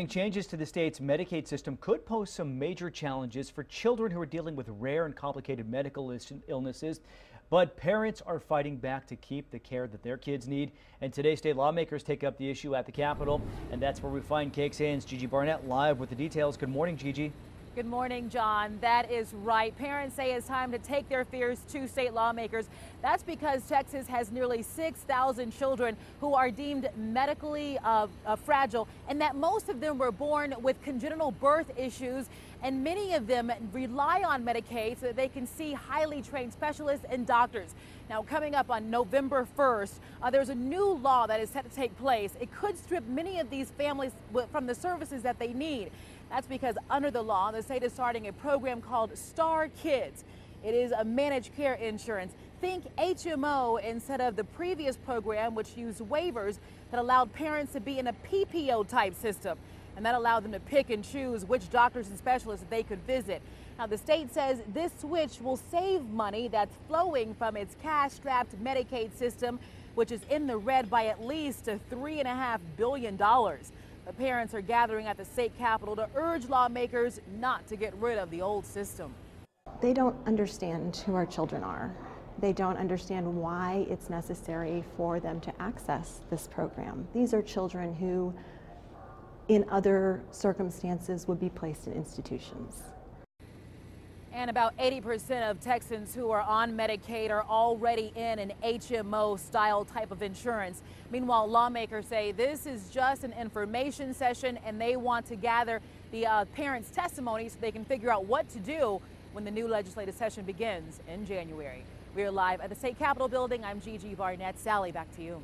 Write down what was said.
Changes to the state's Medicaid system could pose some major challenges for children who are dealing with rare and complicated medical illnesses. But parents are fighting back to keep the care that their kids need. And today, state lawmakers take up the issue at the Capitol. And that's where we find KXAN's Gigi Barnett live with the details. Good morning, Gigi. Good morning, John. That is right. Parents say it's time to take their fears to state lawmakers. That's because Texas has nearly 6,000 children who are deemed medically fragile, and that most of them were born with congenital birth issues, and many of them rely on Medicaid so that they can see highly trained specialists and doctors. Now, coming up on November 1st, there's a new law that is set to take place. It could strip many of these families from the services that they need. That's because under the law, the state is starting a program called Star Kids. It is a managed care insurance. Think HMO instead of the previous program, which used waivers that allowed parents to be in a PPO type system. And that allowed them to pick and choose which doctors and specialists they could visit. Now, the state says this switch will save money that's flowing from its cash-strapped Medicaid system, which is in the red by at least $3.5 billion. The parents are gathering at the state capitol to urge lawmakers not to get rid of the old system. They don't understand who our children are. They don't understand why it's necessary for them to access this program. These are children who, in other circumstances, would be placed in institutions. And about 80% of Texans who are on Medicaid are already in an HMO style type of insurance. Meanwhile, lawmakers say this is just an information session and they want to gather the parents' testimony so they can figure out what to do when the new legislative session begins in January. We are live at the state capitol building. I'm Gigi Barnett. Sally, back to you.